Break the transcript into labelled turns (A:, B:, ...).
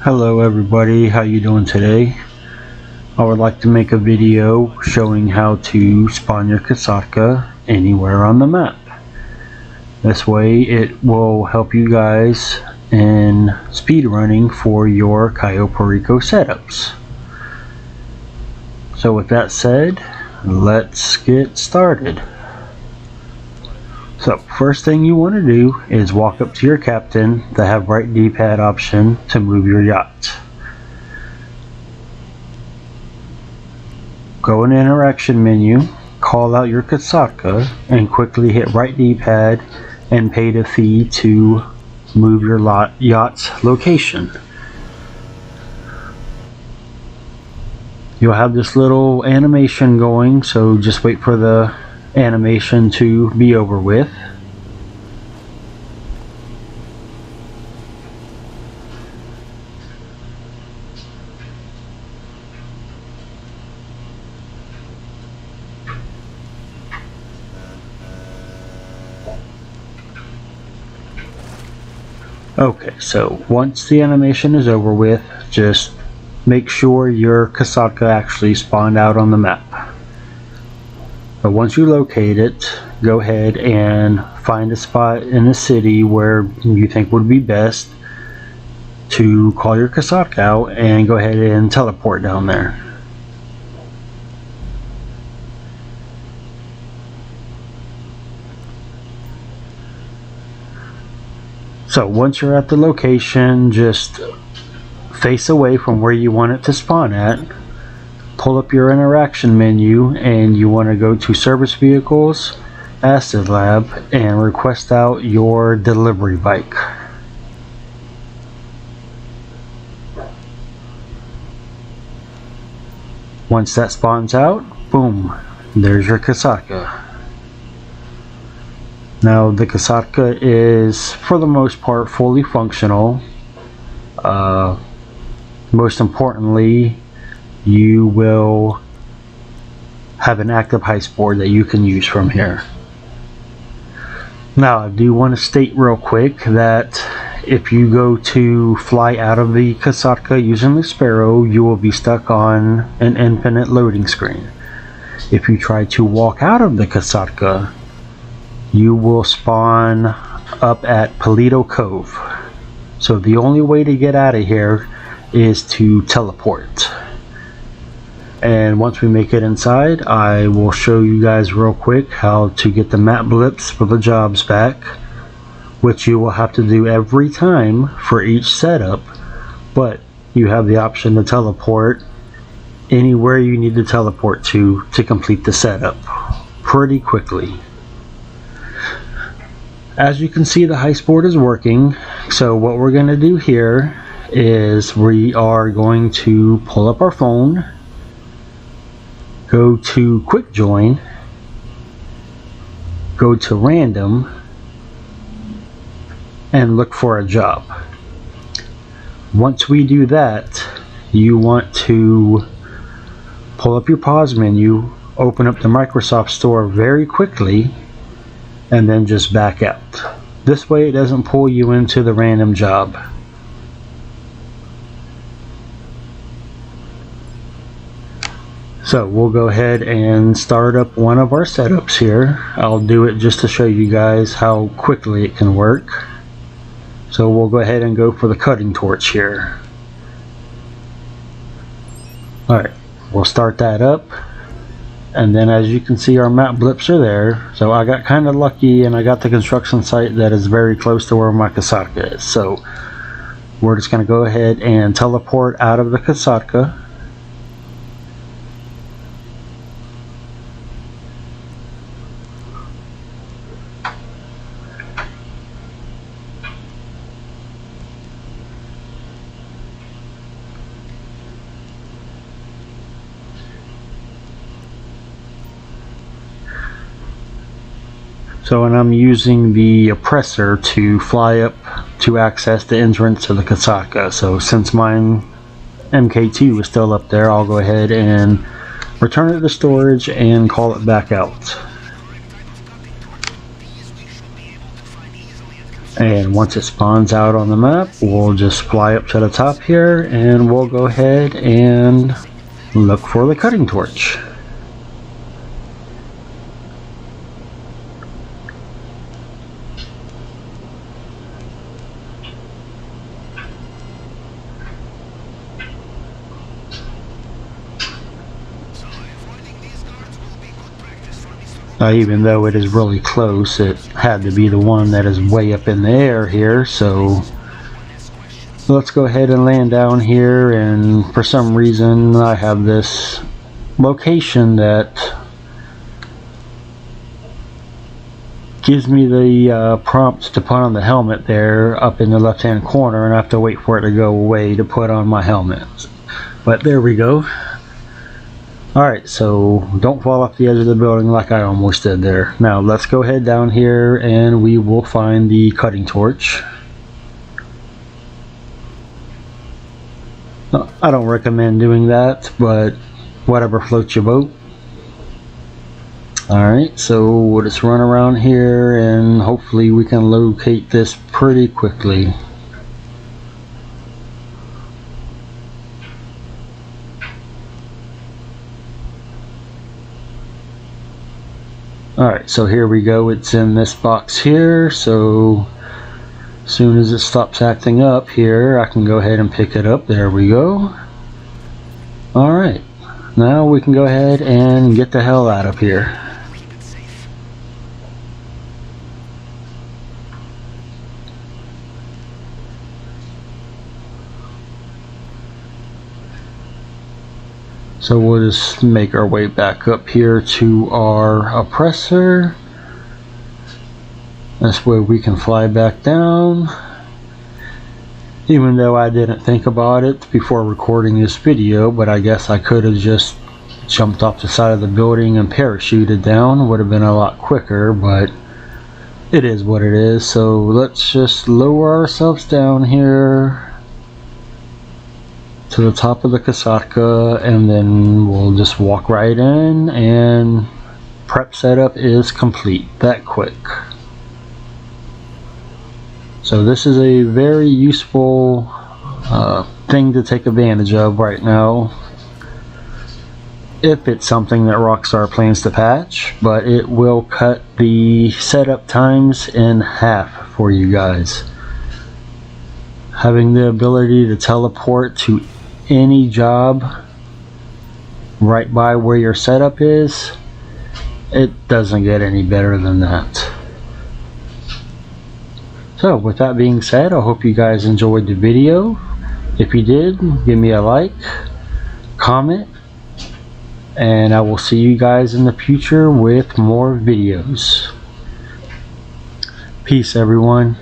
A: Hello everybody, how you doing today? I would like to make a video showing how to spawn your kosatka anywhere on the map. This way it will help you guys in speedrunning for your Cayo Perico setups. So with that said, let's get started. So first thing you want to do is walk up to your captain to have right D-pad option to move your yacht. Go in the interaction menu, call out your kosatka, and quickly hit right D-pad and pay the fee to move your yacht's location. You'll have this little animation going, so just wait for the animation to be over with. Okay, so once the animation is over with, just make sure your kosatka actually spawned out on the map. But once you locate it, go ahead and find a spot in the city where you think would be best to call your kosatka out and go ahead and teleport down there. So once you're at the location, just face away from where you want it to spawn at. Pull up your interaction menu and you want to go to service vehicles, acid lab, and request out your delivery bike. Once that spawns out, boom, there's your kosatka. Now the kosatka is for the most part fully functional. Most importantly, you will have an active heist board that you can use from here. Now I do want to state real quick that if you go to fly out of the kosatka using the Sparrow, you will be stuck on an infinite loading screen. If you try to walk out of the kosatka, you will spawn up at Palito Cove. So the only way to get out of here is to teleport. And once we make it inside, I will show you guys real quick how to get the map blips for the jobs back, which you will have to do every time for each setup, but you have the option to teleport anywhere you need to teleport to complete the setup pretty quickly. As you can see, the heist board is working. So what we're going to do here is we are going to pull up our phone, go to quick join, go to random, and look for a job. Once we do that, you want to pull up your pause menu, open up the Microsoft Store very quickly, and then just back out. This way it doesn't pull you into the random job. So we'll go ahead and start up one of our setups here. I'll do it just to show you guys how quickly it can work. So we'll go ahead and go for the cutting torch here. Alright, we'll start that up. And then as you can see, our map blips are there. So I got kind of lucky and I got the construction site that is very close to where my kosatka is. So we're just going to go ahead and teleport out of the kosatka. So, and I'm using the oppressor to fly up to access the entrance to the kosatka. So since mine MK2 is still up there, I'll go ahead and return it to storage and call it back out. And once it spawns out on the map, we'll just fly up to the top here and we'll go ahead and look for the cutting torch. Even though it is really close, it had to be the one that is way up in the air here, so let's go ahead and land down here. And for some reason I have this location that gives me the prompt to put on the helmet there up in the left hand corner, and I have to wait for it to go away to put on my helmet. But there we go. Alright, so don't fall off the edge of the building like I almost did there. Now let's go ahead down here and we will find the cutting torch. I don't recommend doing that, but whatever floats your boat. Alright, so we'll just run around here and hopefully we can locate this pretty quickly. Alright, so here we go. It's in this box here, so as soon as it stops acting up here, I can go ahead and pick it up. There we go. Alright, now we can go ahead and get the hell out of here. So we'll just make our way back up here to our oppressor. This way we can fly back down. Even though I didn't think about it before recording this video, but I guess I could have just jumped off the side of the building and parachuted down. Would have been a lot quicker, but it is what it is. So let's just lower ourselves down here to the top of the kosatka, and then we'll just walk right in, and prep setup is complete that quick. So this is a very useful thing to take advantage of right now, if it's something that Rockstar plans to patch, but it will cut the setup times in half for you guys. Having the ability to teleport to any job right by where your setup is, it doesn't get any better than that. So with that being said, I hope you guys enjoyed the video. If you did, give me a like, comment, and I will see you guys in the future with more videos. Peace, everyone.